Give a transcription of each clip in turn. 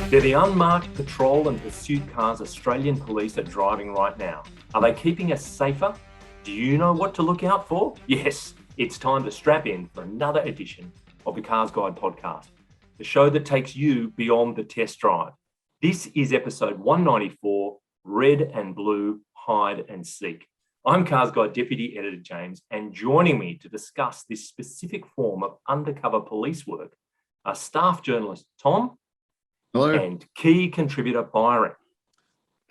They're the unmarked patrol and pursuit cars Australian police are driving right now. Are they keeping us safer? Do you know what to look out for? Yes, it's time to strap in for another edition of the CarsGuide podcast, the show that takes you beyond the test drive. This is episode 194, Red and Blue, Hide and Seek. I'm CarsGuide Deputy Editor James, and joining me to discuss this specific form of undercover police work are staff journalist Tom. Hello. And key contributor Byron.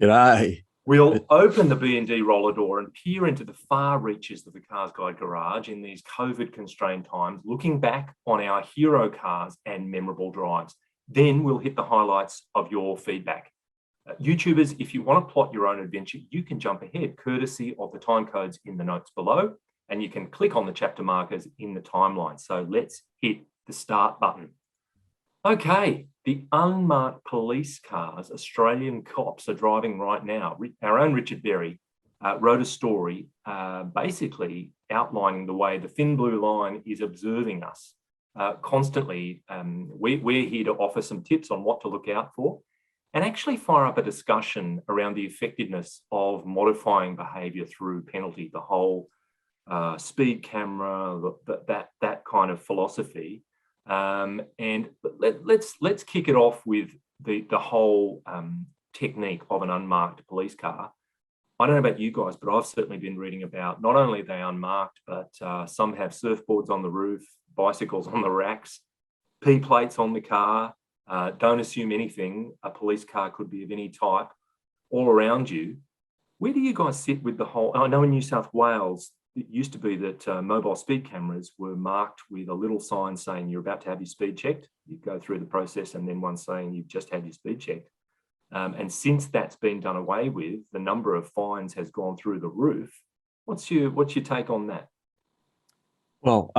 G'day. We'll open the B&D roller door and peer into the far reaches of the CarsGuide garage in these COVID-constrained times, looking back on our hero cars and memorable drives. Then we'll hit the highlights of your feedback. YouTubers, if you want to plot your own adventure, you can jump ahead, courtesy of the time codes in the notes below, and you can click on the chapter markers in the timeline. So let's hit the start button. Okay, the unmarked police cars Australian cops are driving right now. Our own Richard Berry wrote a story basically outlining the way the thin blue line is observing us constantly. We're here to offer some tips on what to look out for and actually fire up a discussion around the effectiveness of modifying behaviour through penalty, the whole speed camera, that kind of philosophy. And let's kick it off with the whole technique of an unmarked police car. I don't know about you guys, but I've certainly been reading about not only are they unmarked, but some have surfboards on the roof, bicycles on the racks, P plates on the car. Don't assume anything. A police car could be of any type all around you. Where do you guys sit with the whole? I know in New South Wales, it used to be that mobile speed cameras were marked with a little sign saying you're about to have your speed checked. You go through the process and then one saying you've just had your speed checked. And since that's been done away with, the number of fines has gone through the roof. What's your take on that? Well,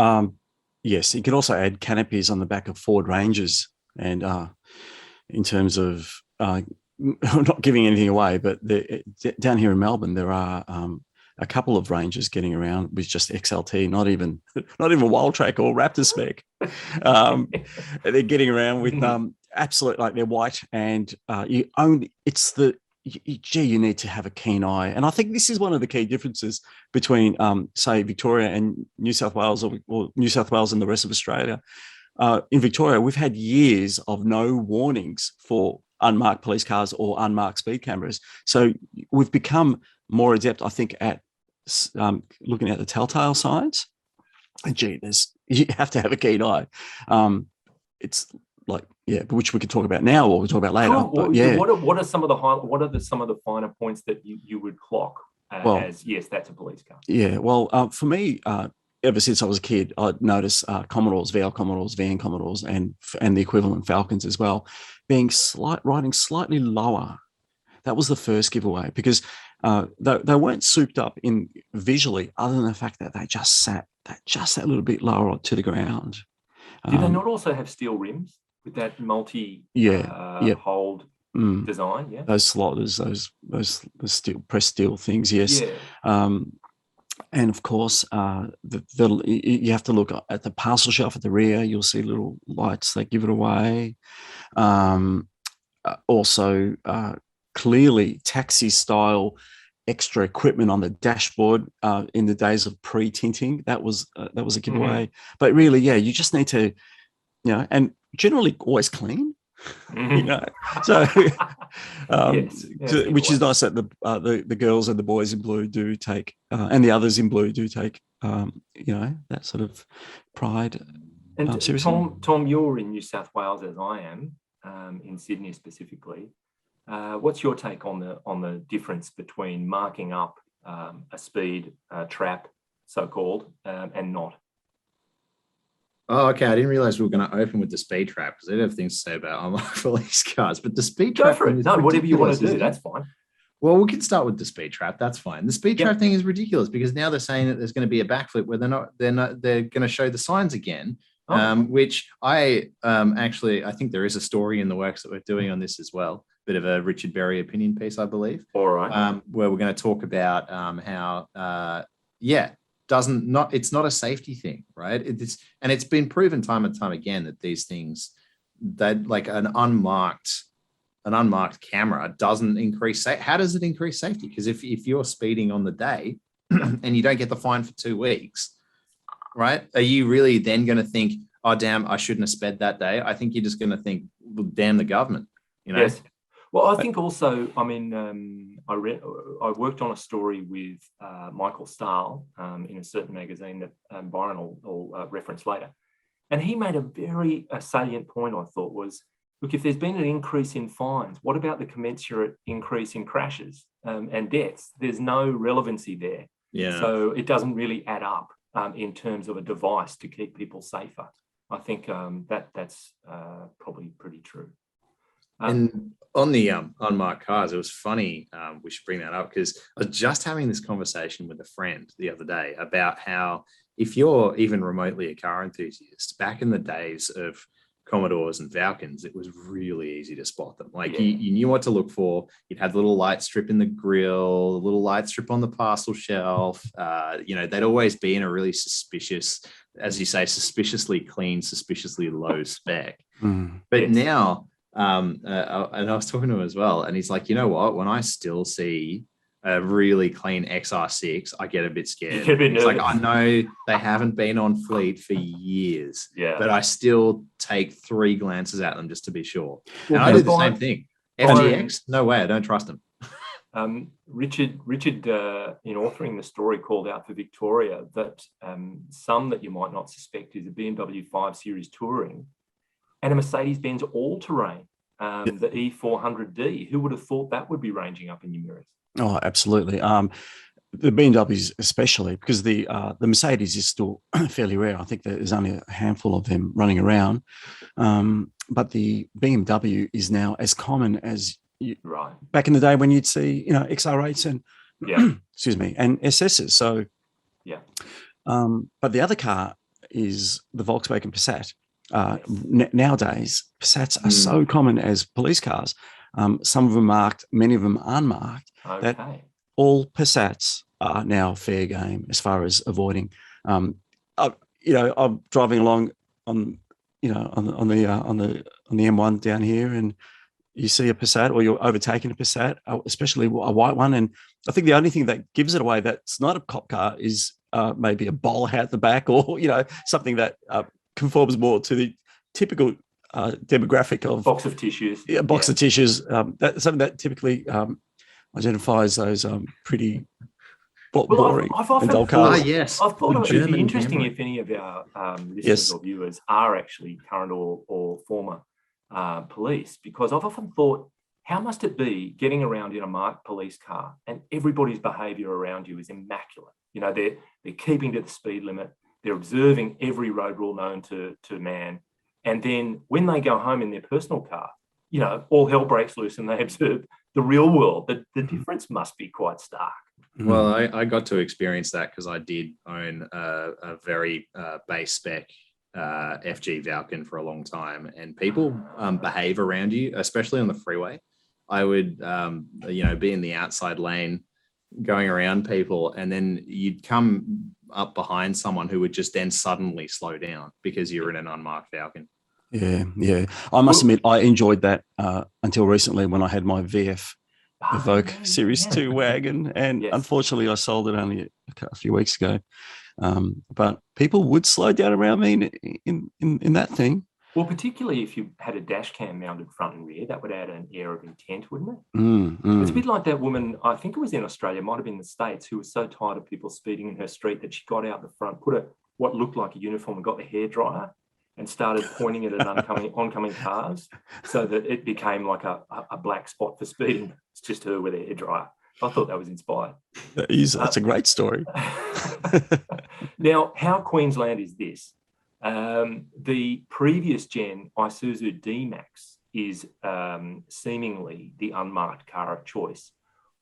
yes, you can also add canopies on the back of Ford Rangers. And in terms of not giving anything away, but down here in Melbourne, there are a couple of Rangers getting around with just XLT, not even Wild Track or Raptor spec. They're getting around with absolute, like, they're white, and you need to have a keen eye. And I think this is one of the key differences between, say, Victoria and New South Wales, or New South Wales and the rest of Australia. In Victoria, we've had years of no warnings for unmarked police cars or unmarked speed cameras. So we've become more adept, I think, at looking at the telltale signs. And you have to have a keen eye. It's like, which we could talk about now or we'll talk about later. Cool. But what are some of the finer points that you would clock as yes, that's a police car? Yeah. Well, for me, ever since I was a kid, I'd noticed Commodores, VL Commodores, VN Commodores, and the equivalent Falcons as well, riding slightly lower. That was the first giveaway, because they weren't souped up in visually, other than the fact that they just sat that little bit lower to the ground. Did they not also have steel rims with that hold design? Yeah, those slotters, those steel pressed steel things. Yes. Yeah. And of course, you have to look at the parcel shelf at the rear. You'll see little lights that give it away. Also, clearly taxi-style extra equipment on the dashboard in the days of pre-tinting. That was a giveaway. Mm-hmm. But really, you just need to, and generally always clean. So which is nice that the girls and the boys in blue do take and the others in blue do take that sort of pride. And seriously. Tom, you're in New South Wales, as I am, in Sydney specifically. What's your take on the difference between marking up a speed trap, so-called, and not? Oh, okay. I didn't realize we were going to open with the speed trap, because I did have things to say about unmarked police cars. But the speed trap, go for it. No, whatever you want to do, that's fine. Well, we can start with the speed trap. That's fine. The speed trap thing is ridiculous, because now they're saying that there's going to be a backflip where they're going to show the signs again. Which I I think there is a story in the works that we're doing on this as well. Bit of a Richard Berry opinion piece, I believe. All right. Where we're going to talk about how it's not a safety thing, right? It's been proven time and time again that these things, that like an unmarked an unmarked camera doesn't increase how does it increase safety? Because if you're speeding on the day and you don't get the fine for 2 weeks, right? Are you really then going to think, oh, damn, I shouldn't have sped that day? I think you're just going to think, well, damn the government, you know? Yes. Well, I think also, I mean, I worked on a story with Michael Stahl in a certain magazine that Byron will reference later. And he made a very salient point, I thought, was, look, if there's been an increase in fines, what about the commensurate increase in crashes and deaths? There's no relevancy there. Yeah. So it doesn't really add up in terms of a device to keep people safer. I think that's probably pretty true. And on the unmarked cars, it was funny. We should bring that up because I was just having this conversation with a friend the other day about how if you're even remotely a car enthusiast, back in the days of Commodores and Falcons, it was really easy to spot them. Like you knew what to look for. You'd have the little light strip in the grill, a little light strip on the parcel shelf. They'd always be in a really suspicious, as you say, suspiciously clean, suspiciously low spec. But now, and I was talking to him as well, and he's like, you know what? When I still see a really clean XR6, I get a bit scared. It's like, I know they haven't been on fleet for years, but I still take 3 glances at them just to be sure. And I do the same thing. FTX, no way, I don't trust them. Richard, in authoring the story, called out for Victoria that some that you might not suspect is a BMW 5 Series Touring and a Mercedes-Benz all-terrain, the E400D. Who would have thought that would be ranging up in your mirrors? Oh, absolutely. The BMWs especially, because the Mercedes is still fairly rare. I think there's only a handful of them running around. But the BMW is now as common as back in the day when you'd see, XR8s and excuse me, and SSs. So but the other car is the Volkswagen Passat. Nowadays, Passats are so common as police cars. Some of them marked, many of them unmarked. That all Passats are now fair game as far as avoiding. I'm driving along on the M1 down here, and you see a Passat, or you're overtaking a Passat, especially a white one. And I think the only thing that gives it away that's not a cop car is maybe a bowl hat at the back, or something that conforms more to the typical demographic of box of tissues. Yeah, box of tissues. That's something that typically identifies those pretty boring and dull cars. Yes, I've thought it'd be interesting if any of our listeners or viewers are actually current or former police, because I've often thought, how must it be getting around in a marked police car and everybody's behaviour around you is immaculate? They're keeping to the speed limit. They're observing every road rule known to man. And then when they go home in their personal car, all hell breaks loose and they observe the real world. The difference must be quite stark. Well, I got to experience that because I did own a very base spec FG Falcon for a long time, and people behave around you, especially on the freeway. I would, be in the outside lane going around people, and then you'd come up behind someone who would just then suddenly slow down because you're in an unmarked Falcon. Yeah. I must admit, I enjoyed that until recently when I had my VF Evoque Series 2 wagon, and unfortunately I sold it only a few weeks ago. But people would slow down around me in that thing. Well, particularly if you had a dash cam mounted front and rear, that would add an air of intent, wouldn't it? It's a bit like that woman, I think it was in Australia, might have been the States, who was so tired of people speeding in her street that she got out the front, put what looked like a uniform and got the hairdryer and started pointing it at oncoming cars so that it became like a black spot for speeding. It's just her with a hairdryer. I thought that was inspired. That's a great story. Now, how Queensland is this? The previous gen Isuzu D-Max is seemingly the unmarked car of choice,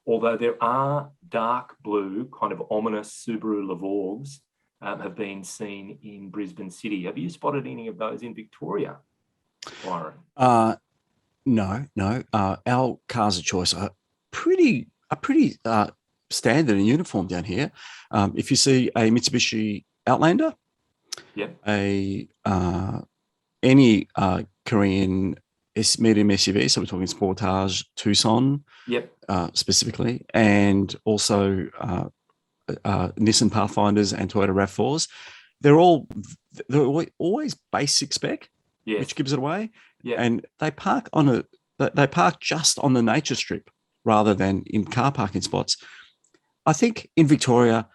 although there are dark blue, kind of ominous Subaru Levorgs have been seen in Brisbane City. Have you spotted any of those in Victoria, Byron? No. Our cars of choice are pretty standard and uniform down here. If you see a Mitsubishi Outlander, any Korean medium SUV. So we're talking Sportage, Tucson, Yep. Specifically, and also Nissan Pathfinders and Toyota RAV4s. They're always basic spec, Yes. which gives it away. Yeah. And they park just on the nature strip rather than in car parking spots. I think in Victoria,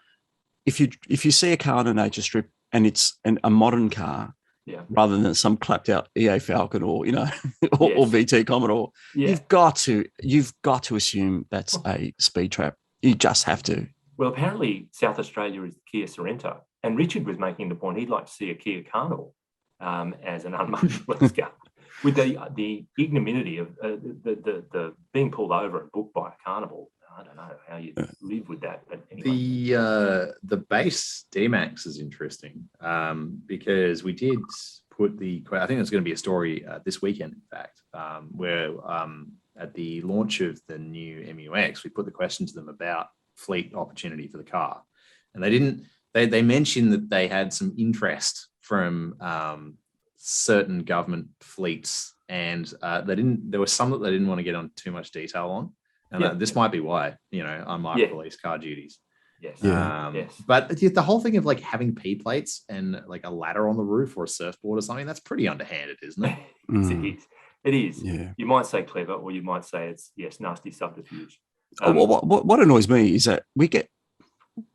if you see a car on a nature strip and it's a modern car, yeah, rather than some clapped out EA Falcon or or Yes. VT Commodore, Yeah. you've got to assume that's a speed trap. You just have to. Well, apparently South Australia is the Kia Sorento, and Richard was making the point he'd like to see a Kia Carnival as an unmarked police car. With the ignominy of the being pulled over and booked by a carnival, I don't know how you live with that. But anyway. The base D-Max is interesting because we did put I think there's going to be a story this weekend, in fact, where at the launch of the new MUX, we put the question to them about fleet opportunity for the car, and they mentioned that they had some interest from certain government fleets, and there were some that they didn't want to get on too much detail on, and this might be why, unmarked police car duties. Yes. Yes. But the whole thing of like having P plates and like a ladder on the roof or a surfboard or something, that's pretty underhanded, isn't it? It is. Yeah. You might say clever, or you might say it's nasty subterfuge. What annoys me is that we get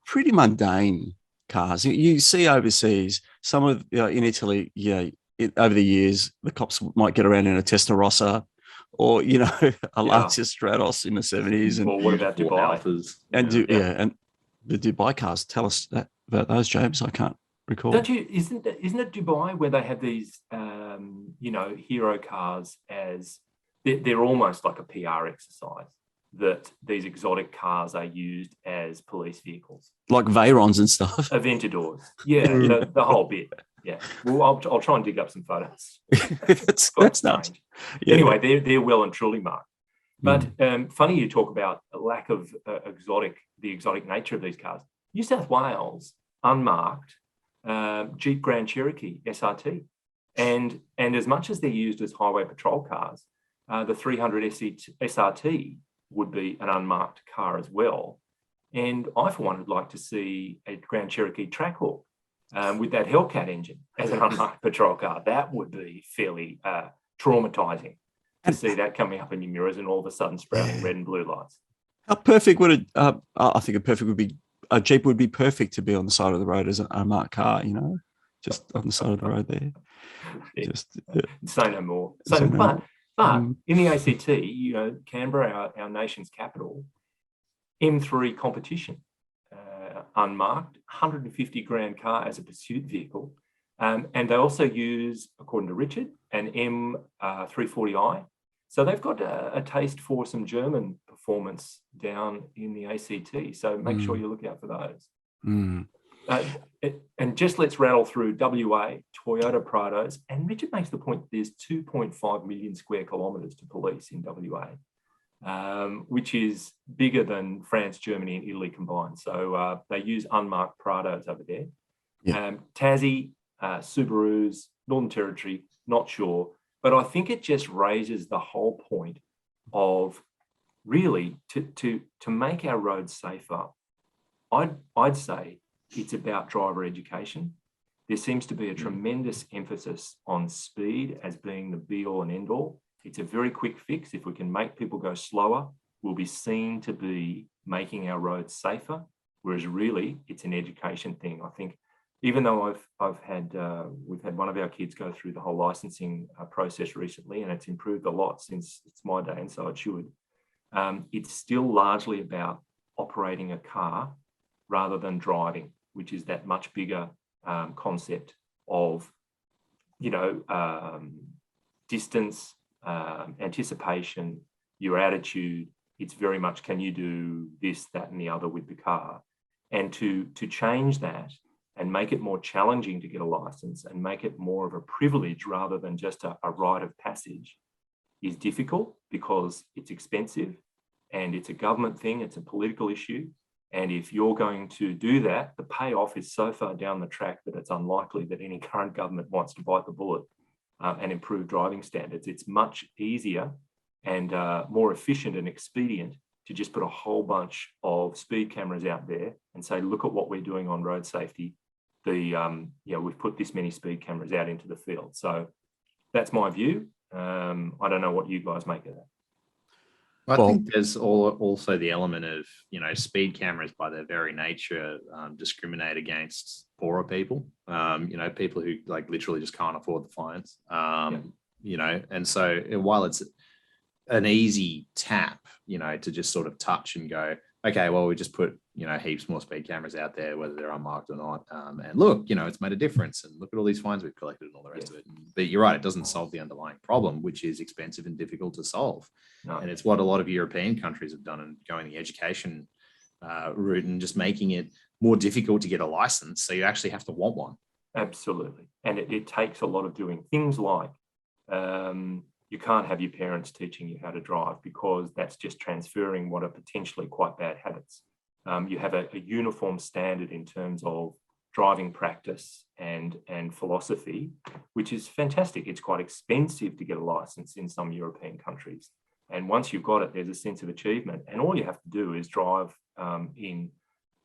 pretty mundane cars. You see overseas, some of in Italy, over the years, the cops might get around in a Testarossa or, a Lancia Stratos in the 70s. And, or what about Dubai? Alphas. And the Dubai cars. Tell us about those, James. I can't recall. Don't you? Isn't it Dubai where they have these, hero cars as they're almost like a PR exercise, that these exotic cars are used as police vehicles, like Veyrons and stuff, Aventadors. Yeah, the whole bit. Yeah. Well, I'll try and dig up some photos. that's nuts. Yeah. Anyway, they're well and truly marked. But funny you talk about a lack of the exotic nature of these cars. New South Wales unmarked Jeep Grand Cherokee SRT, and as much as they're used as highway patrol cars, the 300 SRT would be an unmarked car as well. And I, for one, would like to see a Grand Cherokee Trackhawk with that Hellcat engine as an unmarked patrol car. That would be fairly traumatizing to see that coming up in your mirrors and all of a sudden sprouting red and blue lights. How perfect would I think a Jeep would be perfect to be on the side of the road as an unmarked car, just on the side of the road there. Say no more. But in the ACT, Canberra, our nation's capital, M3 competition, unmarked, 150 grand car as a pursuit vehicle. And they also use, according to Richard, an M340i. So they've got a taste for some German performance down in the ACT. So make sure you look out for those. And just let's rattle through WA, Toyota Prados. And Richard makes the point there's 2.5 million square kilometres to police in WA, which is bigger than France, Germany and Italy combined. So they use unmarked Prados over there. Yeah. Tassie, Subarus, Northern Territory, not sure. But I think it just raises the whole point of really to make our roads safer. I'd say it's about driver education. There seems to be a tremendous emphasis on speed as being the be-all and end-all. It's a very quick fix. If we can make people go slower, we'll be seen to be making our roads safer, whereas really it's an education thing. I think even though we've had one of our kids go through the whole licensing process recently, and it's improved a lot since it's my day, and so it should, it's still largely about operating a car rather than driving, which is that much bigger concept of, distance, anticipation, your attitude. It's very much, can you do this, that, and the other with the car? And to change that and make it more challenging to get a license and make it more of a privilege rather than just a rite of passage is difficult, because it's expensive and it's a government thing, it's a political issue. And if you're going to do that, the payoff is so far down the track that it's unlikely that any current government wants to bite the bullet and improved driving standards. It's much easier and more efficient and expedient to just put a whole bunch of speed cameras out there and say, look at what we're doing on road safety. We've put this many speed cameras out into the field. So that's my view. I don't know what you guys make of that. I think there's also the element of, speed cameras by their very nature discriminate against poorer people, people who like literally just can't afford the fines, and so while it's an easy tap, to just sort of touch and go, okay, well, we just put, heaps more speed cameras out there, whether they're unmarked or not. And look, it's made a difference. And look at all these fines we've collected and all the rest of it. But you're right, it doesn't solve the underlying problem, which is expensive and difficult to solve. No. And it's what a lot of European countries have done, and going the education route and just making it more difficult to get a license. So you actually have to want one. Absolutely. And it takes a lot of doing things like, you can't have your parents teaching you how to drive, because that's just transferring what are potentially quite bad habits. You have a uniform standard in terms of driving practice and philosophy, which is fantastic. It's quite expensive to get a license in some European countries. And once you've got it, there's a sense of achievement. And all you have to do is drive in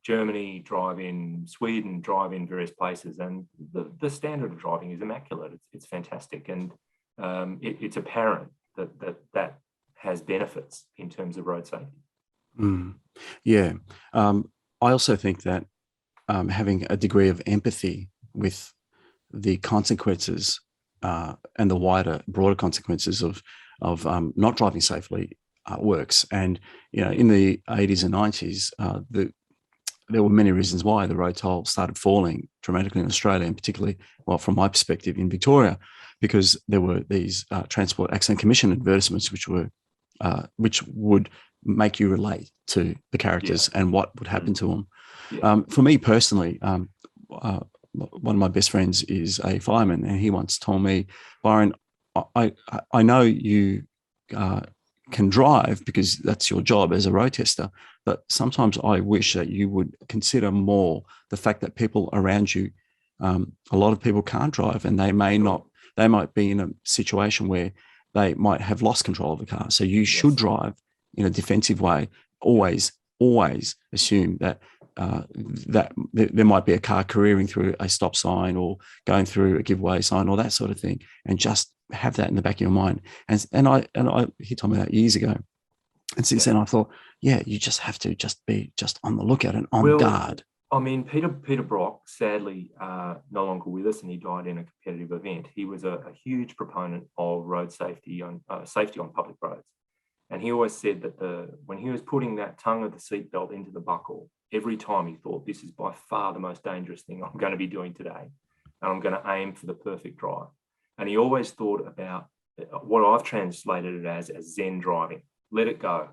Germany, drive in Sweden, drive in various places. And the standard of driving is immaculate. It's fantastic. And it's apparent that has benefits in terms of road safety. Yeah. I also think that having a degree of empathy with the consequences and the broader consequences of not driving safely works. And, in the 80s and 90s, there were many reasons why the road toll started falling dramatically in Australia, and particularly, well, from my perspective, in Victoria, because there were these Transport Accident Commission advertisements which would make you relate to the characters and what would happen to them. Yeah. For me personally, one of my best friends is a fireman, and he once told me, Byron, I know you can drive because that's your job as a road tester, but sometimes I wish that you would consider more the fact that people around you, a lot of people can't drive, and they might be in a situation where they might have lost control of the car. So you should drive in a defensive way. Always assume that there might be a car careering through a stop sign or going through a giveaway sign or that sort of thing, and just have that in the back of your mind. And he told me that years ago. And since then I thought, you just have to be on the lookout and on guard. I mean, Peter Brock, sadly, no longer with us, and he died in a competitive event. He was a huge proponent of road safety on public roads. And he always said that when he was putting that tongue of the seatbelt into the buckle, every time he thought, this is by far the most dangerous thing I'm going to be doing today, and I'm going to aim for the perfect drive. And he always thought about what I've translated it as Zen driving. Let it go.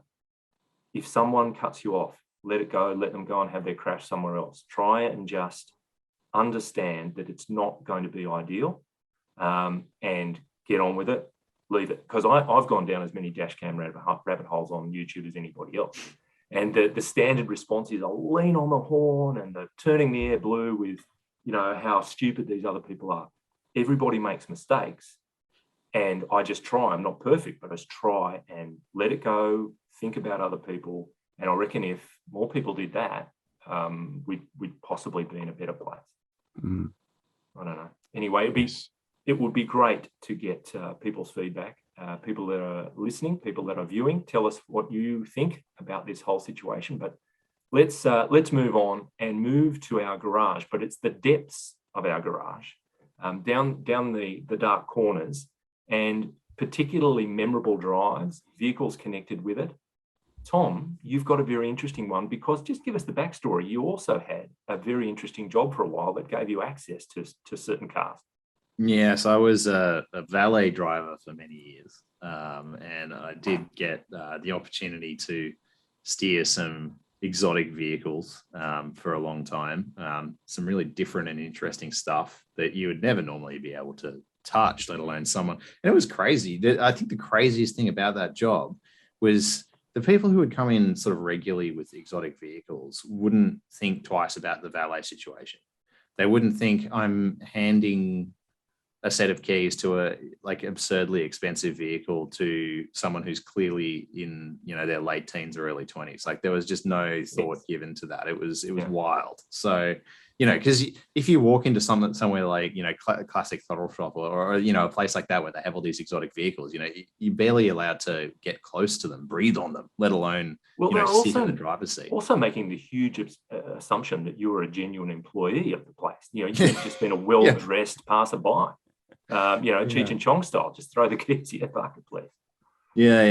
If someone cuts you off, let it go, let them go and have their crash somewhere else. Try and just understand that it's not going to be ideal, and get on with it, leave it. Because I've gone down as many dash cam rabbit holes on YouTube as anybody else. And the standard response is, I'll lean on the horn and the turning the air blue with, how stupid these other people are. Everybody makes mistakes. And I just try. I'm not perfect, but I just try and let it go, think about other people. And I reckon if more people did that, we'd possibly be in a better place. I don't know. Anyway, it would be great to get people's feedback, people that are listening, people that are viewing. Tell us what you think about this whole situation. But let's move on and move to our garage. But it's the depths of our garage, down the dark corners, and particularly memorable drives, vehicles connected with it. Tom, you've got a very interesting one, because just give us the backstory. You also had a very interesting job for a while that gave you access to certain cars. Yes, I was a valet driver for many years, and I did get the opportunity to steer some exotic vehicles for a long time, some really different and interesting stuff that you would never normally be able to touch, let alone someone. And it was crazy. I think the craziest thing about that job was the people who would come in sort of regularly with exotic vehicles wouldn't think twice about the valet situation. They wouldn't think, I'm handing a set of keys to a like absurdly expensive vehicle to someone who's clearly in, you know, their late teens or early 20s. Like there was just no thought given to that. It was wild. So, you know, because if you walk into somewhere like, you know, classic throttle shop or, you know, a place like that where they have all these exotic vehicles, you know, you're barely allowed to get close to them, breathe on them, let alone, you know, sit in the driver's seat. Also making the huge assumption that you were a genuine employee of the place. You know, you've just been a well-dressed passerby. You know, Cheech and Chong style, just throw the keys in your pocket, please. Yeah.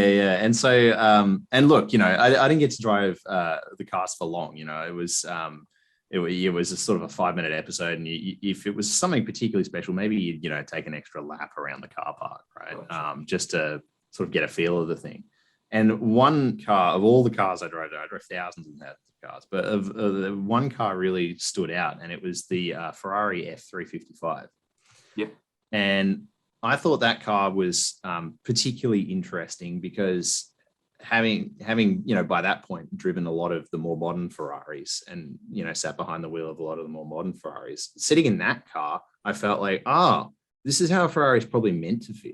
And so, and look, you know, I didn't get to drive the cars for long. You know, it was a sort of a 5-minute episode, and if it was something particularly special, maybe you'd, you know, take an extra lap around the car park, right? Just to sort of get a feel of the thing. And one car of all the cars I drove thousands and thousands of cars, but of one car really stood out, and it was the Ferrari F355. Yep. And I thought that car was particularly interesting because having, you know, by that point driven a lot of the more modern Ferraris and, you know, sat behind the wheel of a lot of the more modern Ferraris, sitting in that car, I felt like, this is how a Ferrari is probably meant to feel.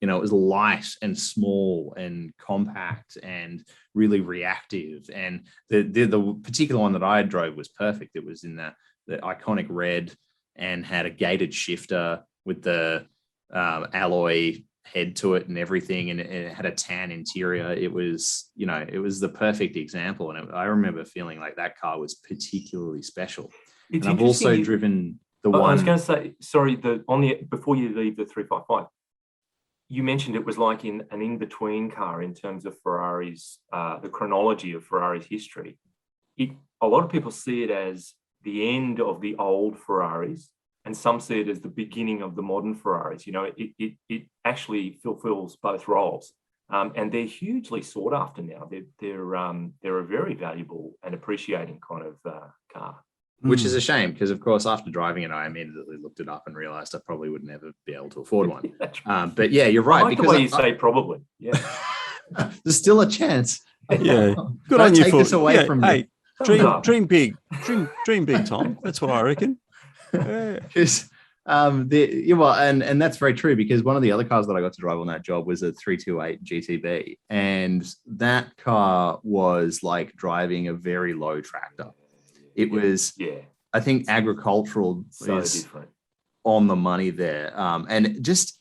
You know, it was light and small and compact and really reactive. And the particular one that I drove was perfect. It was in the iconic red and had a gated shifter with the alloy head to it and everything, and it had a tan interior. It was, you know, it was the perfect example, and I remember feeling like that car was particularly special. And I've also driven the one. I was going to say, sorry, before you leave the 355, you mentioned it was like an in-between car in terms of Ferrari's, the chronology of Ferrari's history. A lot of people see it as the end of the old Ferraris, and some see it as the beginning of the modern Ferraris. You know, it actually fulfills both roles, and they're hugely sought after now. They're a very valuable and appreciating kind of car. Which is a shame because, of course, after driving it, I immediately looked it up and realised I probably would never be able to afford one. But yeah, you're right. I like the way you say probably. Yeah, there's still a chance. Yeah, good on you. Take this away from me. Dream big, Tom. That's what I reckon. Because and that's very true, because one of the other cars that I got to drive on that job was a 328 GTB, and that car was like driving a very low tractor. It was, I think, agricultural is different. On the money there, and just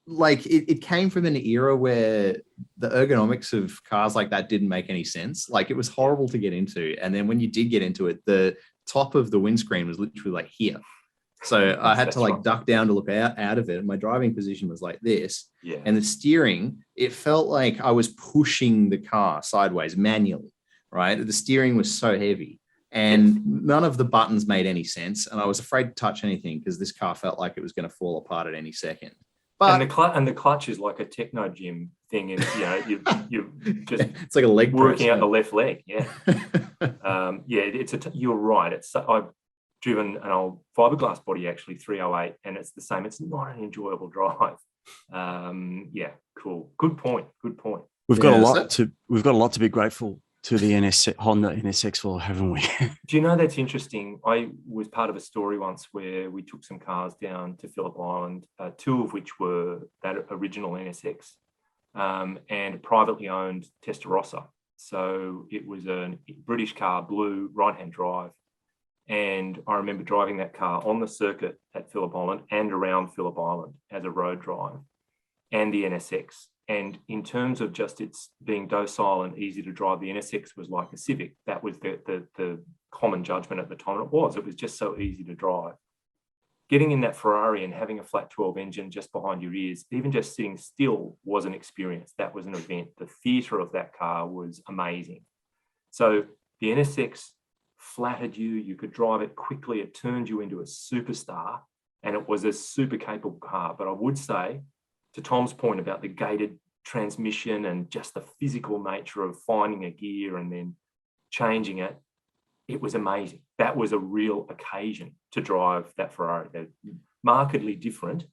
like it came from an era where the ergonomics of cars like that didn't make any sense. Like it was horrible to get into, and then when you did get into it, the top of the windscreen was literally like here. So I had to like duck down to look out of it. And my driving position was like this. Yeah. And the steering, it felt like I was pushing the car sideways manually, right? The steering was so heavy, and none of the buttons made any sense. And I was afraid to touch anything because this car felt like it was going to fall apart at any second. But and the clutch is like a techno gym thing, and you know you just it's like a leg working out the left leg. Yeah, you're right. I've driven an old fiberglass body, actually 308, and it's the same. It's not an enjoyable drive. Cool. Good point. We've got a lot to be grateful to the Honda NSX for, haven't we? Do you know, that's interesting? I was part of a story once where we took some cars down to Phillip Island, two of which were that original NSX, and a privately owned Testarossa. So it was a British car, blue, right-hand drive. And I remember driving that car on the circuit at Phillip Island and around Phillip Island as a road drive, and the NSX. And in terms of just its being docile and easy to drive, the NSX was like a Civic. That was the common judgment at the time. It was just so easy to drive. Getting in that Ferrari and having a flat 12 engine just behind your ears, even just sitting still, was an experience. That was an event. The theatre of that car was amazing. So the NSX flattered you. You could drive it quickly. It turned you into a superstar, and it was a super capable car. But I would say, to Tom's point about the gated transmission and just the physical nature of finding a gear and then changing it, it was amazing. That was a real occasion to drive that Ferrari. They're markedly different,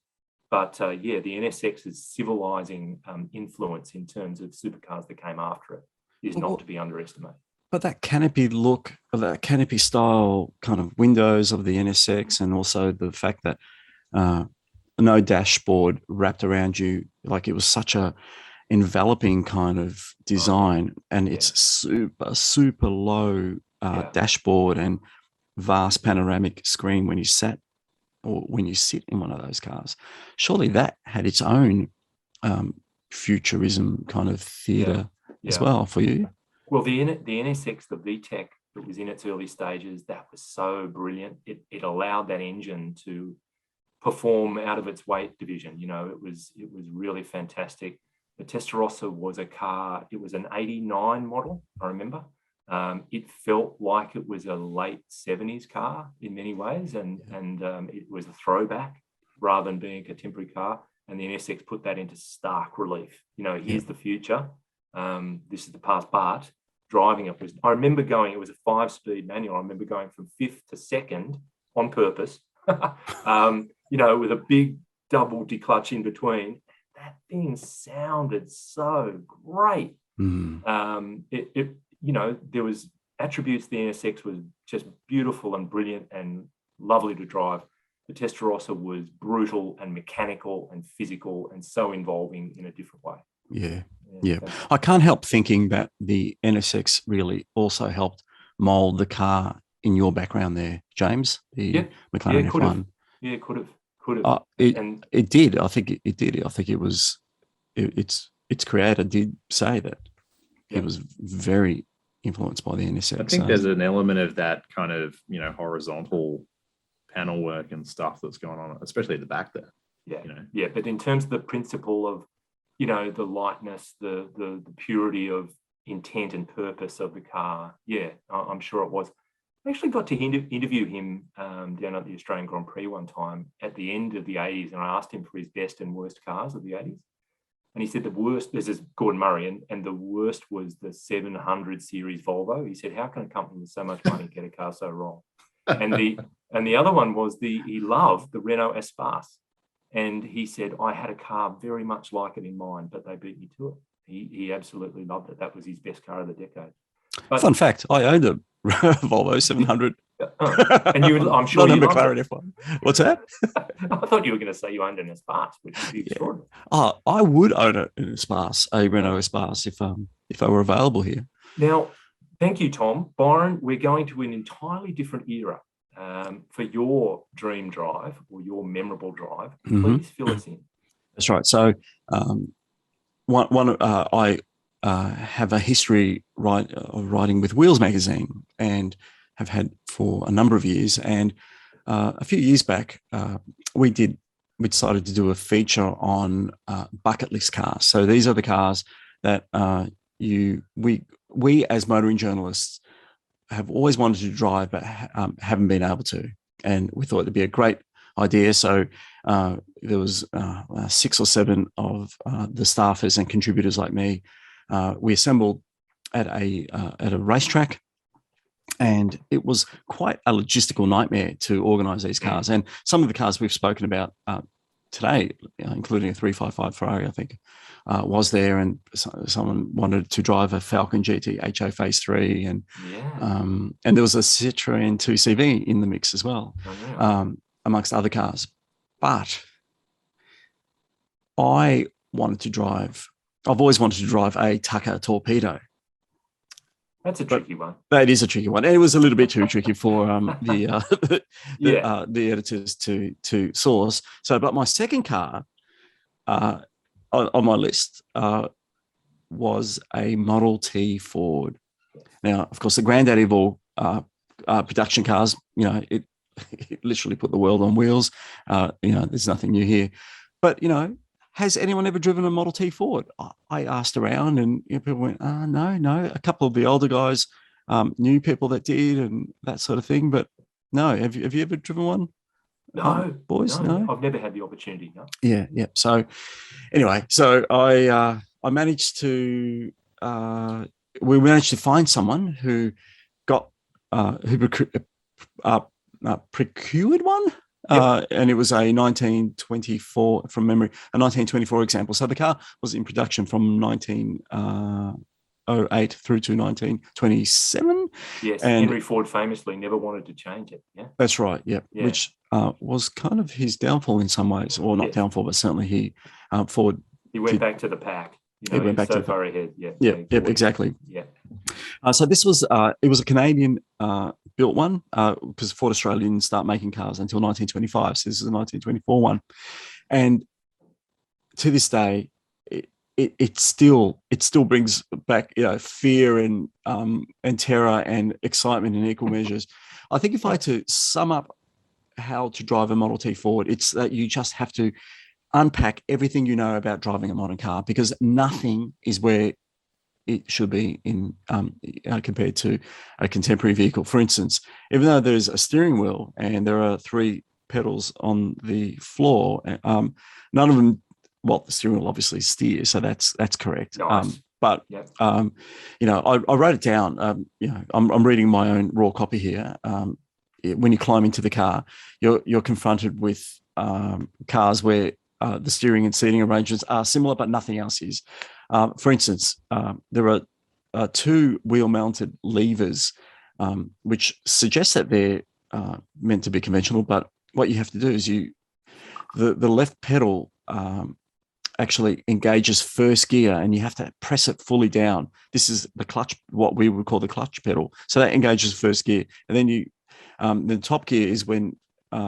but the NSX's civilizing influence in terms of supercars that came after it is not to be underestimated. But that canopy look, that canopy style kind of windows of the NSX, and also the fact that no dashboard wrapped around you. Like it was such a enveloping kind of design, and it's super low dashboard and vast panoramic screen when you sit in one of those cars. Surely that had its own futurism kind of theatre as well for you. Well, the NSX, the VTEC that was in its early stages, that was so brilliant. It allowed that engine to perform out of its weight division. You know, it was really fantastic. The Testarossa was a car. It was an 89 model, I remember. It felt like it was a late 70s car in many ways, and it was a throwback rather than being a contemporary car. And the NSX put that into stark relief. You know, here's the future. This is the past, but driving it was, I remember going, it was a 5-speed manual. I remember going from 5th to 2nd on purpose, you know, with a big double declutch in between. That thing sounded so great. You know, there was attributes. The NSX was just beautiful and brilliant and lovely to drive. The Testarossa was brutal and mechanical and physical and so involving in a different way. Yeah. I can't help thinking that the NSX really also helped mold the car in your background there, James, the McLaren F1. Yeah, could have. It did. I think it did. I think it was, its creator did say that it was very influenced by the NSX. I think there's an element of that kind of, you know, horizontal panel work and stuff that's going on, especially at the back there. But in terms of the principle of, you know, the lightness, the purity of intent and purpose of the car, I'm sure it was. I actually got to interview him down at the Australian Grand Prix one time at the end of the 80s, and I asked him for his best and worst cars of the 80s. And he said the worst, this is Gordon Murray, and the worst was the 700 series Volvo. He said, how can a company with so much money get a car so wrong? And the other one was he loved the Renault Espace. And he said, I had a car very much like it in mind, but they beat me to it. He absolutely loved it. That was his best car of the decade. But, fun fact, I owned a Volvo 700. And I'm sure not you a McLaren F1. What's that? I thought you were going to say you owned an Espace, which would be extraordinary. I would own an Espace, a Renault Espace, if they were available here. Now, thank you, Tom. Byron, we're going to an entirely different era. For your dream drive or your memorable drive, please fill us in. That's right. So, I have a history of writing with Wheels magazine, and have had for a number of years. And a few years back, we decided to do a feature on bucket list cars. So these are the cars that we as motoring journalists have always wanted to drive, but haven't been able to. And we thought it'd be a great idea. So there was 6 or 7 of the staffers and contributors like me. We assembled at a racetrack, and it was quite a logistical nightmare to organise these cars. And some of the cars we've spoken about today, including a 355 Ferrari, I think, was there, and someone wanted to drive a Falcon GT HO Phase 3, and there was a Citroën 2CV in the mix as well, amongst other cars. But I've always wanted to drive a Tucker Torpedo. That's a tricky one. That is a tricky one. And it was a little bit too tricky for the editors to source. So, but my second car on my list was a Model T Ford. Now, of course, the granddaddy of all production cars, you know, it literally put the world on wheels. You know, there's nothing new here. But, you know, has anyone ever driven a Model T Ford? I asked around, and people went, no. A couple of the older guys knew people that did and that sort of thing. But no, have you ever driven one? No, boys, no. I've never had the opportunity. No. Yeah. So anyway, I managed to we managed to find someone who got procured one. And it was a 1924, from memory, a 1924 example. So the car was in production from 1908 through to 1927. Yes, and Henry Ford famously never wanted to change it. Yeah, that's right. Yeah. Which was kind of his downfall in some ways, or not downfall, but certainly Ford. He went back to the pack. He went back so far ahead. Exactly. Yeah. So this was it was a Canadian built one because Ford Australia didn't start making cars until 1925. So this is a 1924 one, and to this day, it still brings back fear and terror and excitement in equal measures. I think if I had to sum up how to drive a Model T Ford, it's that you just have to unpack everything you know about driving a modern car, because nothing is where it should be in compared to a contemporary vehicle. For instance, even though there's a steering wheel and there are 3 pedals on the floor, none of them. Well, the steering wheel obviously steers, so that's correct. Nice. But I wrote it down. I'm reading my own raw copy here. When you climb into the car, you're confronted with cars where the steering and seating arrangements are similar, but nothing else is. For instance, there are 2 wheel-mounted levers, which suggests that they're meant to be conventional. But what you have to do is the left pedal actually engages first gear, and you have to press it fully down. This is the clutch, what we would call the clutch pedal. So that engages first gear, and then the top gear is when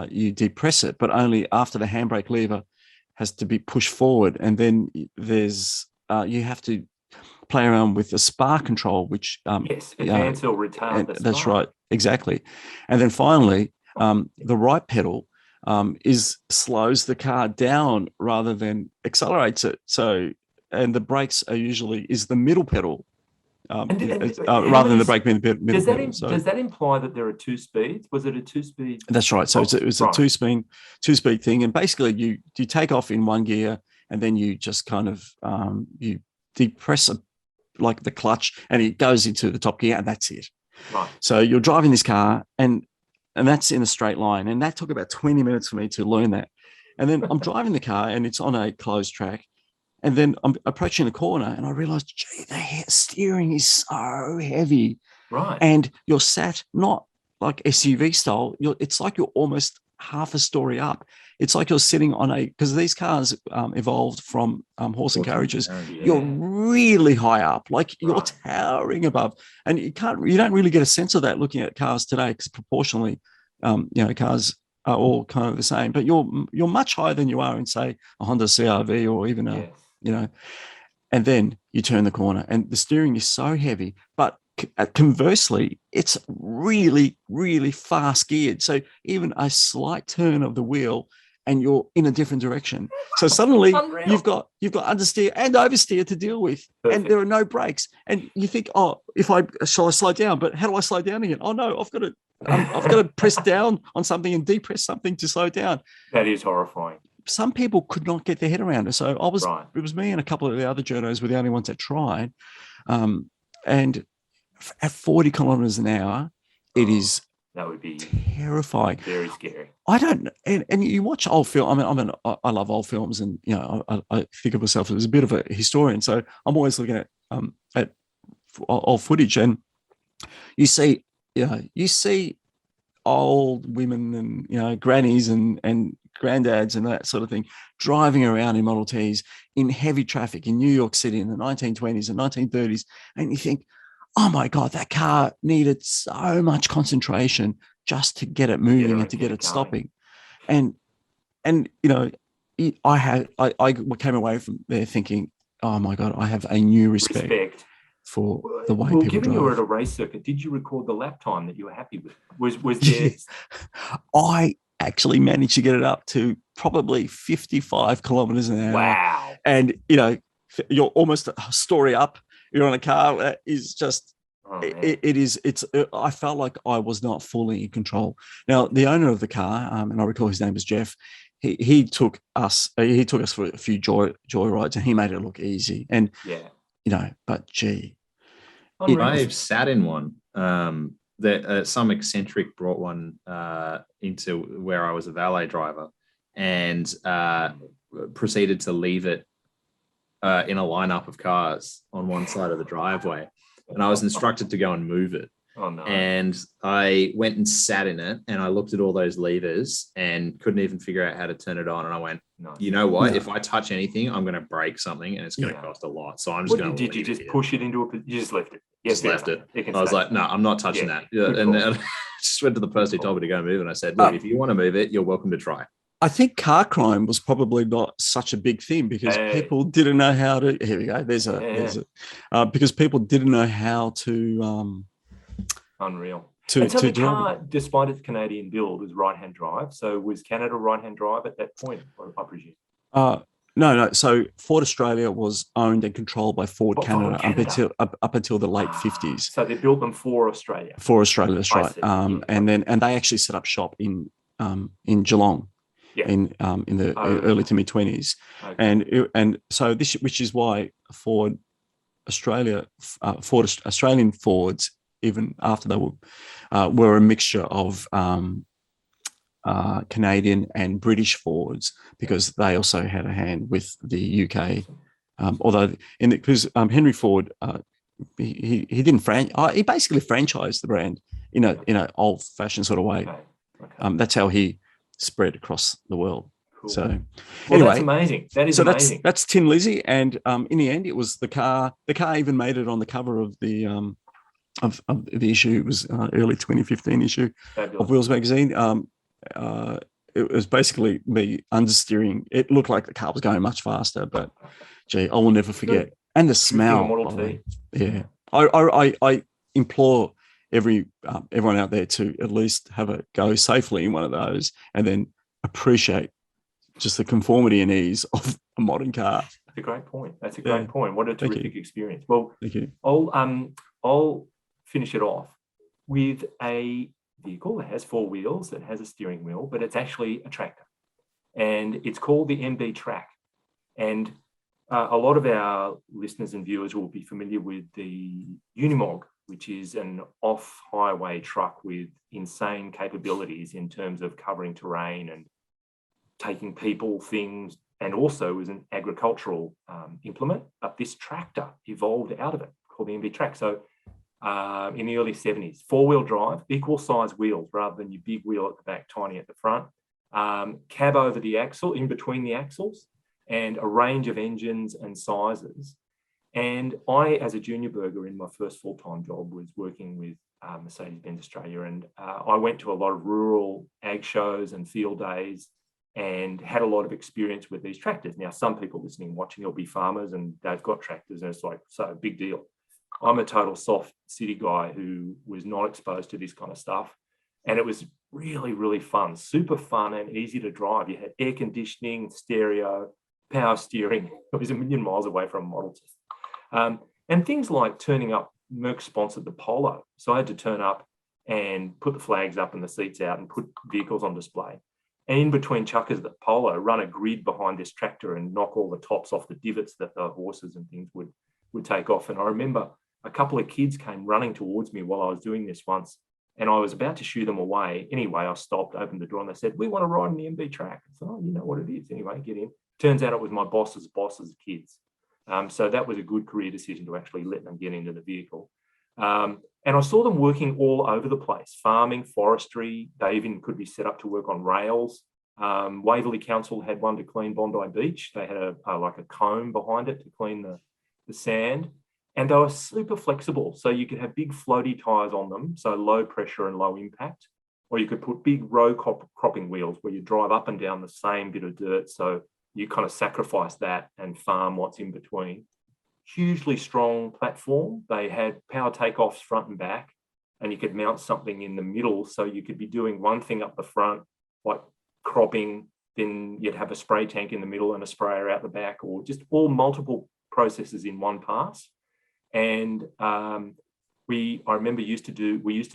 you depress it, but only after the handbrake lever has to be pushed forward. And then there's you have to play around with the spark control, which advance or retard the spark. That's right, exactly. And then finally, the right pedal slows the car down rather than accelerates it. So, and the brakes are usually the middle pedal rather than the brake being the middle pedal. Does that imply that there are 2 speeds? Was it a 2-speed? That's right. So it's a two-speed thing, and basically you take off in one gear, and then you just kind of you depress like the clutch, and it goes into the top gear, and that's it. Right. So you're driving this car, and that's in a straight line. And that took about 20 minutes for me to learn that. And then I'm driving the car, and it's on a closed track. And then I'm approaching the corner, and I realized, gee, the steering is so heavy. Right. And you're sat not like SUV style. It's like you're almost half a story up. It's like you're sitting on because these cars evolved from horse and carriages. You're really high up, like you're towering above, and you don't really get a sense of that looking at cars today, because proportionally, cars are all kind of the same. But you're much higher than you are in, say, a Honda CR-V or even and then you turn the corner, and the steering is so heavy, but conversely, it's really, really fast geared. So even a slight turn of the wheel, and you're in a different direction. So suddenly you've got understeer and oversteer to deal with. Perfect. And there are no brakes. And you think, shall I slow down? But how do I slow down again? Oh no, I've got to press down on something and depress something to slow down. That is horrifying. Some people could not get their head around it. So it was me and a couple of the other journos were the only ones that tried. And at 40 kilometers an hour, it is that would be terrifying. Very scary. I don't, and you watch old film. I love old films, and I think of myself as a bit of a historian. So I'm always looking at old footage, and you see old women and grannies and granddads and that sort of thing driving around in Model Ts in heavy traffic in New York City in the 1920s and 1930s, and you think, oh my God, that car needed so much concentration just to get it moving and to get it stopping. And I came away from there thinking, oh my God, I have a new respect for the way people drive. Given you were at a race circuit, did you record the lap time that you were happy with? Was there? I actually managed to get it up to probably 55 kilometers an hour. Wow. And, you're almost a story up. You're on a car that is just, I felt like I was not fully in control. Now, the owner of the car, and I recall his name was Jeff, he took us for a few joy rides, and he made it look easy. And, but gee. I've sat in one. Some eccentric brought one into where I was a valet driver, and proceeded to leave it in a lineup of cars on one side of the driveway, and I was instructed to go and move it. Oh no. And I went and sat in it, and I looked at all those levers and couldn't even figure out how to turn it on. And I went, Nice. you know what? No. If I touch anything, I'm going to break something, and it's going to Yeah. cost a lot. So I'm just going to Did you leave just it here. push it into a? You just left it. Yeah, Just fair left enough. it. I was like, no, I'm not touching Yeah, that. Yeah, good and call. I just went to the person who told me to go move, and I said, look, if you want to move it, you're welcome to try. I think car crime was probably not such a big thing because people didn't know how to. Here we go. Because people didn't know how to. Unreal. And so the car, despite its Canadian build, was right-hand drive. So was Canada right-hand drive at that point, I presume? No. So Ford Australia was owned and controlled by Ford Canada, up until the late 50s. So they built them for Australia. For Australia, that's right. And they actually set up shop in Geelong. Yeah. In the early to mid 20s, okay. and so this, which is why Australian Fords, even after they were a mixture of Canadian and British Fords, because they also had a hand with the UK. Although because Henry Ford, he didn't he basically franchised the brand in a old fashioned sort of way. Okay. That's how he spread across the world. Cool. So anyway, that's amazing. That is amazing. That's Tin Lizzie, and in the end, it was the car. The car even made it on the cover of the of the issue. It was early 2015 issue of Wheels magazine. It was basically me understeering. It looked like the car was going much faster, but gee, I will never forget. And the smell. Yeah, I implore everyone out there to at least have a go safely in one of those, and then appreciate just the conformity and ease of a modern car. That's a great point. What a terrific experience. Well, thank you. I'll finish it off with a vehicle that has four wheels, that has a steering wheel, but it's actually a tractor, and it's called the MB Track. And a lot of our listeners and viewers will be familiar with the Unimog, which is an off-highway truck with insane capabilities in terms of covering terrain and taking people, things, and also is an agricultural implement. But this tractor evolved out of it, called the MB Track. So in the early 70s, four-wheel drive, equal size wheels rather than your big wheel at the back, tiny at the front, cab over the axle, in between the axles, and a range of engines and sizes. And I, as a junior burger in my first full-time job, was working with Mercedes-Benz Australia, and I went to a lot of rural ag shows and field days and had a lot of experience with these tractors. Now, some people listening and watching will be farmers and they've got tractors, and it's like, so big deal. I'm a total soft city guy who was not exposed to this kind of stuff. And it was really, really fun, super fun and easy to drive. You had air conditioning, stereo, power steering. It was a million miles away from a Model T. And things like turning up, Merck sponsored the Polo. So I had to turn up and put the flags up and the seats out and put vehicles on display. And in between chuckers at the Polo, run a grid behind this tractor and knock all the tops off the divots that the horses and things would take off. And I remember a couple of kids came running towards me while I was doing this once, and I was about to shoo them away. Anyway, I stopped, opened the door, and they said, "We want to ride on the MB Track." I said, "Oh, you know what it is." Anyway, get in. Turns out it was my boss's kids. So that was a good career decision to actually let them get into the vehicle. And I saw them working all over the place, farming, forestry. They even could be set up to work on rails. Waverley Council had one to clean Bondi Beach. They had a comb behind it to clean the sand. And they were super flexible. So you could have big floaty tires on them, so low pressure and low impact. Or you could put big row cropping wheels where you drive up and down the same bit of dirt. So you kind of sacrifice that and farm what's in between. Hugely strong platform. They had power takeoffs front and back, and you could mount something in the middle. So you could be doing one thing up the front, like cropping, then you'd have a spray tank in the middle and a sprayer out the back, or just all multiple processes in one pass. And I remember we used to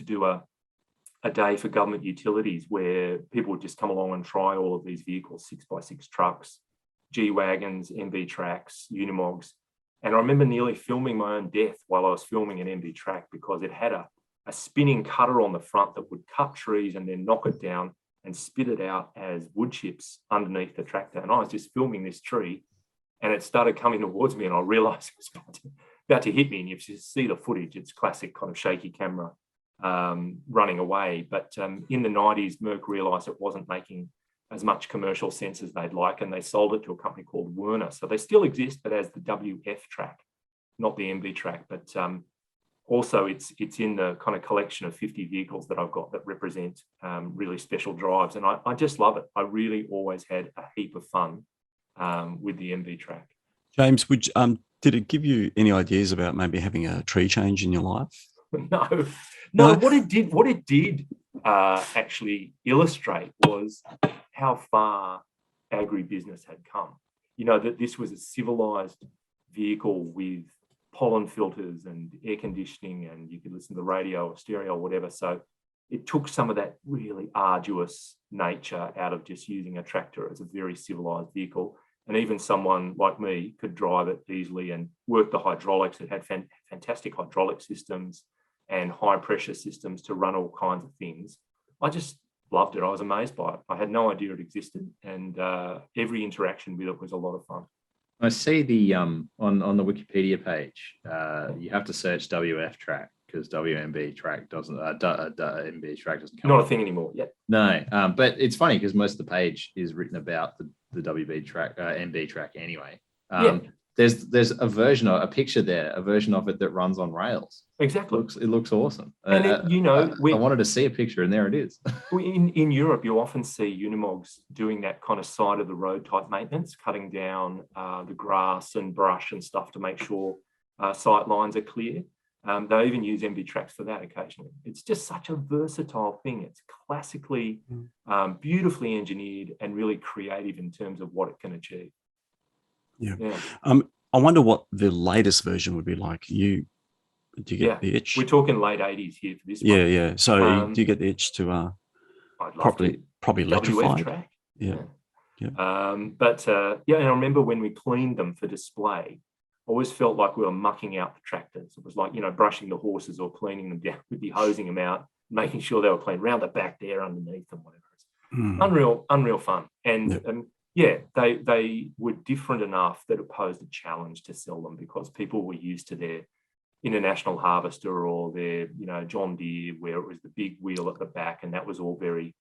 do a day for government utilities where people would just come along and try all of these vehicles, 6x6 trucks, G-Wagons, MB Tracks, Unimogs. And I remember nearly filming my own death while I was filming an MB Track, because it had a spinning cutter on the front that would cut trees and then knock it down and spit it out as wood chips underneath the tractor. And I was just filming this tree, and it started coming towards me, and I realized it was about to hit me. And you see the footage, it's classic kind of shaky camera running away. But in the 90s, Merck realised it wasn't making as much commercial sense as they'd like, and they sold it to a company called Werner. So they still exist, but as the WF track, not the MB track. But also it's in the kind of collection of 50 vehicles that I've got that represent really special drives. And I just love it. I really always had a heap of fun with the MB track. James, did it give you any ideas about maybe having a tree change in your life? No. What it did actually illustrate was how far agribusiness had come. You know, that this was a civilized vehicle with pollen filters and air conditioning, and you could listen to the radio or stereo or whatever. So it took some of that really arduous nature out of just using a tractor as a very civilized vehicle. And even someone like me could drive it easily and work the hydraulics. It had fantastic hydraulic systems and high pressure systems to run all kinds of things. I just loved it. I was amazed by it. I had no idea it existed, and every interaction with it was a lot of fun. I see the on the Wikipedia page, you have to search WF track because WMB track doesn't MB track doesn't come Not up. a thing anymore. Yeah. No, but it's funny because most of the page is written about the WB track, MB track anyway. There's a picture there, a version of it that runs on rails. Exactly. It looks awesome. And I wanted to see a picture, and there it is. In Europe, you often see Unimogs doing that kind of side of the road type maintenance, cutting down the grass and brush and stuff to make sure sight lines are clear. They even use MB tracks for that occasionally. It's just such a versatile thing. It's classically, beautifully engineered and really creative in terms of what it can achieve. Yeah. I wonder what the latest version would be like. Do you get the itch? We're talking late 80s here for this one. Yeah. So do you get the itch to probably electrify? Track. Yeah. And I remember when we cleaned them for display, I always felt like we were mucking out the tractors. It was like, brushing the horses or cleaning them down. We'd be hosing them out, making sure they were clean, round the back there, underneath them, whatever. Unreal fun. And they were different enough that it posed a challenge to sell them because people were used to their International Harvester or their, John Deere, where it was the big wheel at the back, and that was all very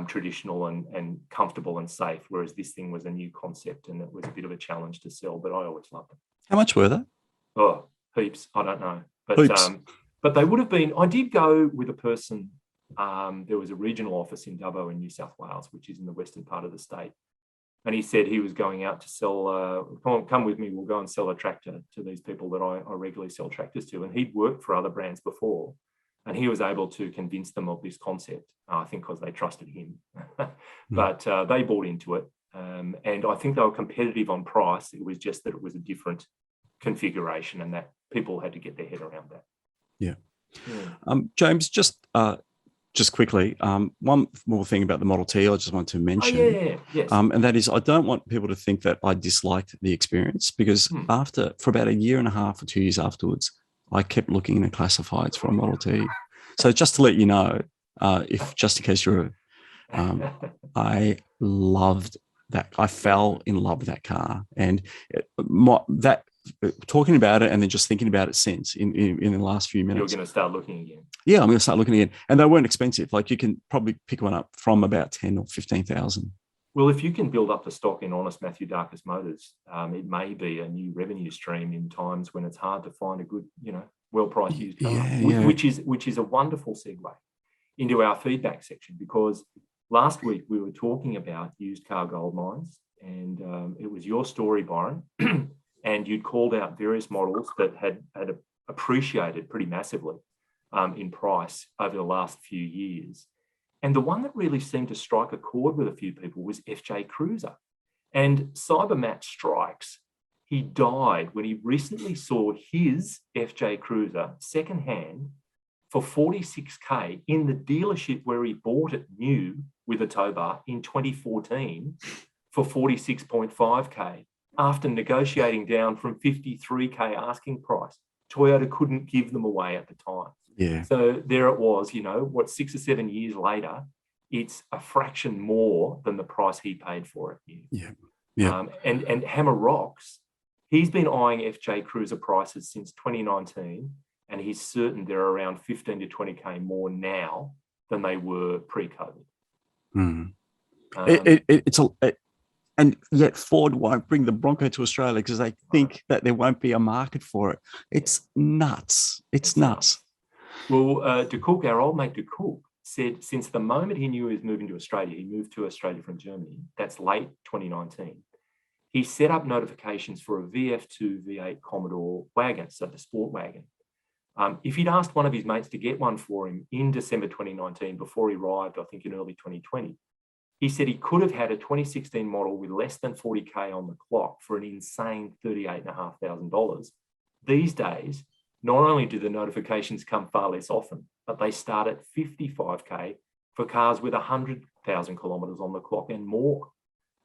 traditional and comfortable and safe, whereas this thing was a new concept and it was a bit of a challenge to sell, but I always loved it. How much were they? Oh, heaps. I don't know. But they would have been, I did go with a person, there was a regional office in Dubbo in New South Wales, which is in the western part of the state. And he said he was going out to sell, come with me, we'll go and sell a tractor to these people that I regularly sell tractors to. And he'd worked for other brands before. And he was able to convince them of this concept, I think because they trusted him. But they bought into it. And I think they were competitive on price. It was just that it was a different configuration and that people had to get their head around that. Yeah. James, just quickly, one more thing about the Model T I just want to mention. Yes. And that is, I don't want people to think that I disliked the experience because for about a year and a half or 2 years afterwards, I kept looking in the classifieds for a Model T. So just to let you know, just in case you're, I loved that. I fell in love with that car, and talking about it and then just thinking about it since in the last few minutes. You're going to start looking again. Yeah, I'm going to start looking again, and they weren't expensive. Like you can probably pick one up from about 10 or 15,000. Well, if you can build up the stock in honest Mathioudakis motors, it may be a new revenue stream in times when it's hard to find a good, well-priced used car, which is a wonderful segue into our feedback section, because last week we were talking about used car gold mines, and it was your story, Byron, and you'd called out various models that had appreciated pretty massively in price over the last few years. And the one that really seemed to strike a chord with a few people was FJ Cruiser. And Cybermat strikes. He died when he recently saw his FJ Cruiser secondhand for $46K in the dealership where he bought it new with a tow bar in 2014 for $46.5K after negotiating down from $53K asking price. Toyota couldn't give them away at the time. Yeah. So there it was, 6 or 7 years later, it's a fraction more than the price he paid for it new. Yeah. And Hammer Rocks, he's been eyeing FJ Cruiser prices since 2019. and he's certain they're around 15 to 20K more now than they were pre-COVID. Mm. And yet Ford won't bring the Bronco to Australia because they think that there won't be a market for it. It's nuts. It's nuts. Well, De Cook, our old mate De Cook, said since the moment he knew he was moving to Australia, he moved to Australia from Germany. That's late 2019. He set up notifications for a VF2 V8 Commodore wagon, so the sport wagon. If he'd asked one of his mates to get one for him in December 2019 before he arrived, I think in early 2020, he said he could have had a 2016 model with less than 40K on the clock for an insane $38,500. These days, not only do the notifications come far less often, but they start at 55K for cars with 100,000 kilometers on the clock and more.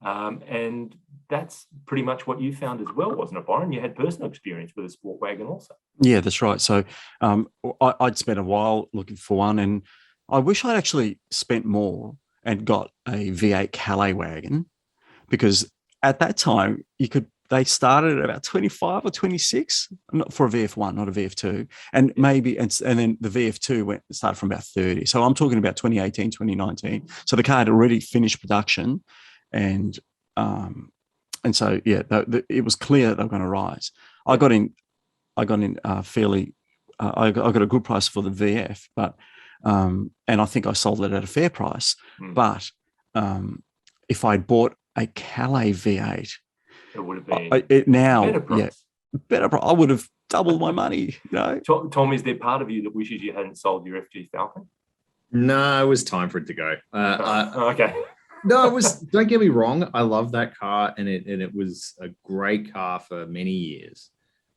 And that's pretty much what you found as well, wasn't it, Byron? You had personal experience with a sport wagon also. Yeah, that's right. So I'd spent a while looking for one, and I wish I'd actually spent more and got a V8 Calais wagon, because at that time they started at about 25 or 26, not for a VF1, not a VF2, and maybe and then the VF2 started from about 30. So I'm talking about 2018, 2019. So the car had already finished production, and so yeah, it was clear that they were going to rise. I got in fairly. I got a good price for the VF, but. And I think I sold it at a fair price. But if I'd bought a Calais V8, it would have been better price. Better price. I would have doubled my money. Tom, is there part of you that wishes you hadn't sold your FG Falcon? No, it was time for it to go. Okay. No, it was. Don't get me wrong. I love that car, and it was a great car for many years.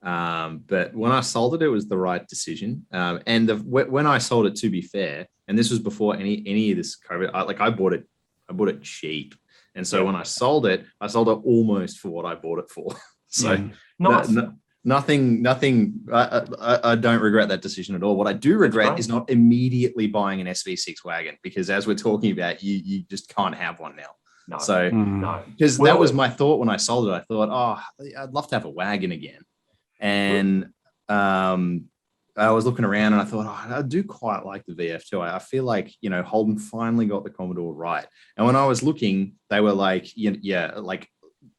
But when I sold it, it was the right decision. And when I sold it, to be fair, and this was before any of this COVID, I bought it cheap. And so when I sold it almost for what I bought it for. So nice. Nothing. I don't regret that decision at all. What I do regret is not immediately buying an SV6 wagon, because as we're talking about, you just can't have one now. No. So because that was my thought when I sold it. I thought, I'd love to have a wagon again. And I was looking around and I thought, I do quite like the VF2. I feel like, Holden finally got the Commodore right. And when I was looking, they were like, like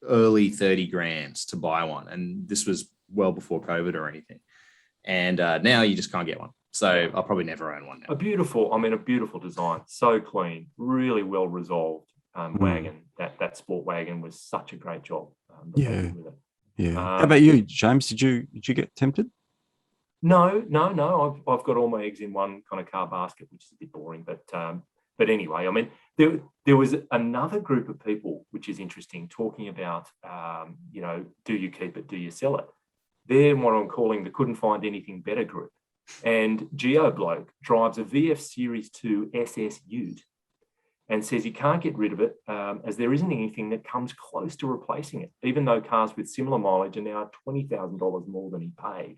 early 30 grand to buy one. And this was well before COVID or anything. And now you just can't get one. So I'll probably never own one now. A beautiful design. So clean, really well resolved wagon. That sport wagon was such a great job. Yeah. How about you, James? Did you get tempted? No. I've got all my eggs in one kind of car basket, which is a bit boring. But anyway, I mean, there was another group of people, which is interesting, talking about, do you keep it, do you sell it? They're what I'm calling the couldn't find anything better group. And Geo Bloke drives a VF Series 2 SS Ute and says he can't get rid of it as there isn't anything that comes close to replacing it. Even though cars with similar mileage are now $20,000 more than he paid,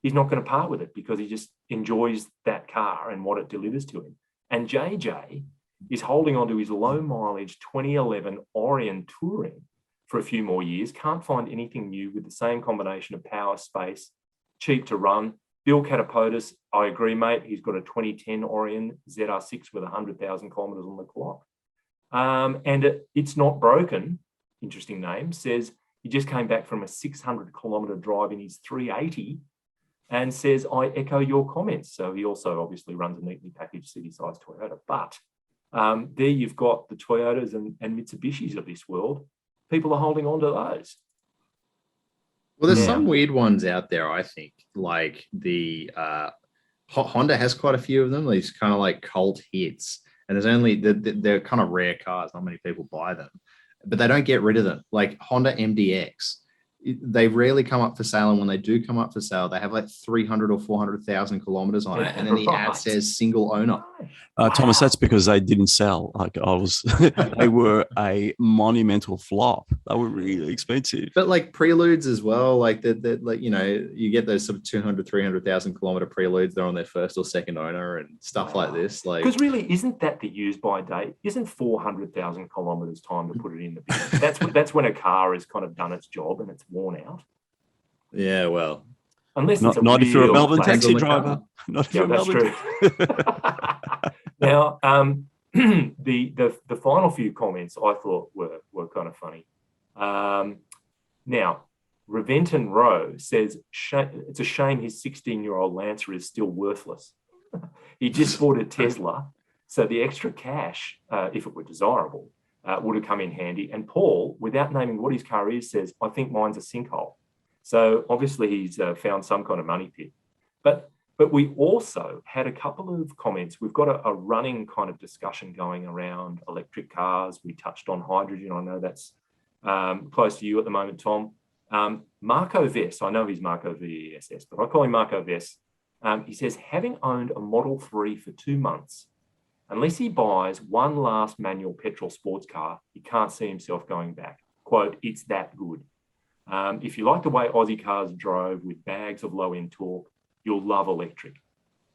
he's not going to part with it because he just enjoys that car and what it delivers to him. And JJ is holding on to his low mileage 2011 Orion Touring for a few more years, can't find anything new with the same combination of power, space, cheap to run. Bill Catapotis, I agree, mate. He's got a 2010 Orion ZR6 with 100,000 kilometers on the clock. And it's not broken, interesting name, says he just came back from a 600 kilometer drive in his 380 and says, I echo your comments. So he also obviously runs a neatly packaged city-sized Toyota. But there you've got the Toyotas and Mitsubishis of this world. People are holding on to those. Well, there's some weird ones out there, I think, like the Honda has quite a few of them, these kind of like cult hits. And they're kind of rare cars. Not many people buy them, but they don't get rid of them. Like Honda MDX, they rarely come up for sale. And when they do come up for sale, they have like 300 or 400,000 kilometers on it. And then the ad says single owner. Thomas, that's because they didn't sell. They were a monumental flop. They were really expensive. But like Preludes as well, like you get those sort of 200, 300,000 kilometer Preludes. They're on their first or second owner and stuff like this. Because really, isn't that the use by date? Isn't 400,000 kilometers time to put it in the bin? That's when a car has kind of done its job and it's worn out. Yeah, well, unless it's not if you're a real Melbourne classic. taxi driver. Not if Yeah, you're a that's Melbourne. true. Now, the final few comments I thought were kind of funny. Now, Reventon Rowe says, it's a shame his 16-year-old Lancer is still worthless. He just bought a Tesla, so the extra cash, if it were desirable, would have come in handy. And Paul, without naming what his car is, says, I think mine's a sinkhole. So obviously he's found some kind of money pit. But we also had a couple of comments. We've got a running kind of discussion going around electric cars. We touched on hydrogen. I know that's close to you at the moment, Tom. Marco Vess, I know he's Marco VESS, but I call him Marco Vess. He says, having owned a Model 3 for 2 months, unless he buys one last manual petrol sports car, he can't see himself going back. Quote, it's that good. If you like the way Aussie cars drove with bags of low-end torque, you'll love electric.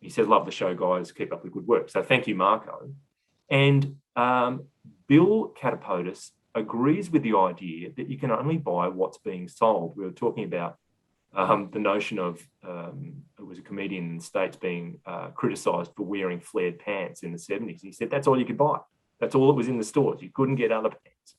He says, love the show, guys. Keep up the good work. So thank you, Marco. And Bill Catapodis agrees with the idea that you can only buy what's being sold. We were talking about the notion of, it was a comedian in the States being criticised for wearing flared pants in the 70s. He said, that's all you could buy. That's all that was in the stores. You couldn't get other pants.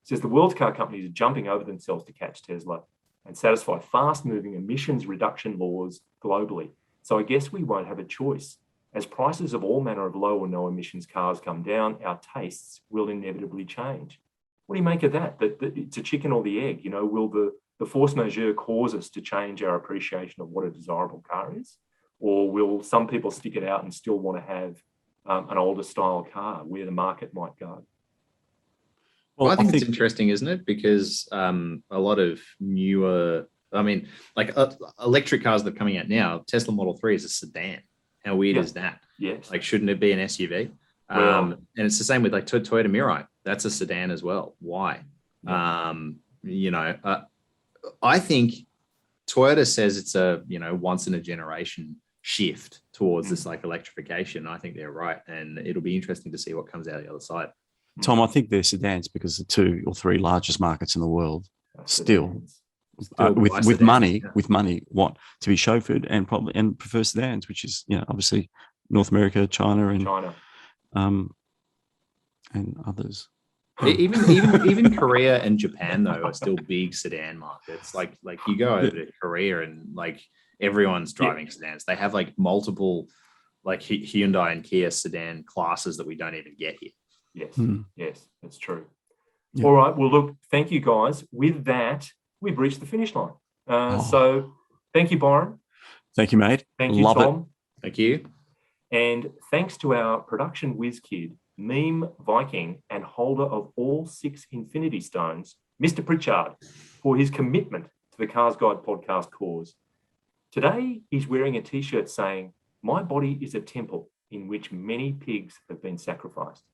Says the world's car companies are jumping over themselves to catch Tesla and satisfy fast-moving emissions reduction laws globally. So I guess we won't have a choice. As prices of all manner of low or no emissions cars come down, our tastes will inevitably change. What do you make of that? That it's a chicken or the egg? You know, will the force majeure cause us to change our appreciation of what a desirable car is? Or will some people stick it out and still want to have an older style car where the market might go? Well, I think it's interesting, isn't it? Because a lot of newer, like electric cars that are coming out now, Tesla Model 3 is a sedan. How weird is that? Yes. Like, shouldn't it be an SUV? Well, and it's the same with like Toyota Mirai. That's a sedan as well. Why? Yeah. I think Toyota says it's a, once in a generation shift towards this like electrification. I think they're right. And it'll be interesting to see what comes out the other side. Tom, I think they're sedans because the 2 or 3 largest markets in the world still with money want to be chauffeured and prefer sedans, which is obviously North America, China, and others. Even Korea and Japan though are still big sedan markets. Like you go over to Korea and like everyone's driving sedans. They have like multiple like Hyundai and Kia sedan classes that we don't even get here. Yes, yes, that's true. Yeah. All right. Well, look, thank you guys. With that, we've reached the finish line. So thank you, Byron. Thank you, mate. Thank you, Tom. Thank you. And thanks to our production whiz kid, meme Viking, and holder of all 6 Infinity Stones, Mr. Pritchard, for his commitment to the Cars Guide podcast cause. Today, he's wearing a T-shirt saying, "My body is a temple in which many pigs have been sacrificed."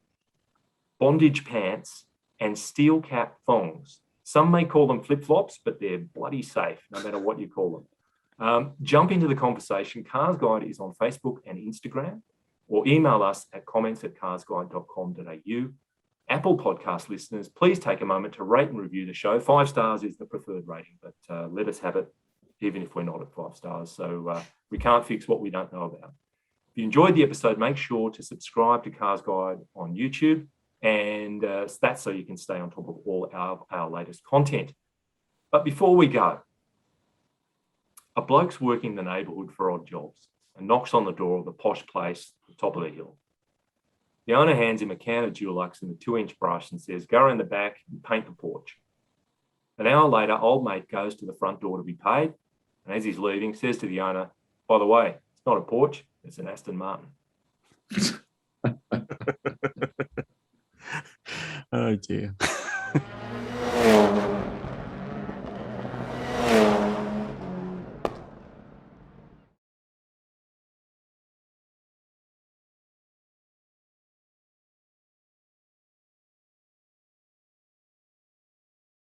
Bondage pants and steel cap thongs. Some may call them flip-flops, but they're bloody safe, no matter what you call them. Jump into the conversation. Cars Guide is on Facebook and Instagram, or email us at comments@carsguide.com.au. Apple podcast listeners, please take a moment to rate and review the show. 5 stars is the preferred rating, but let us have it, even if we're not at 5 stars. So we can't fix what we don't know about. If you enjoyed the episode, make sure to subscribe to Cars Guide on YouTube. And that's so you can stay on top of all our latest content. But before we go, a bloke's working the neighbourhood for odd jobs and knocks on the door of the posh place at the top of the hill. The owner hands him a can of Dulux and a 2-inch brush and says, "Go around the back and paint the porch." An hour later, old mate goes to the front door to be paid, and as he's leaving, says to the owner, "By the way, it's not a porch, it's an Aston Martin." Oh dear.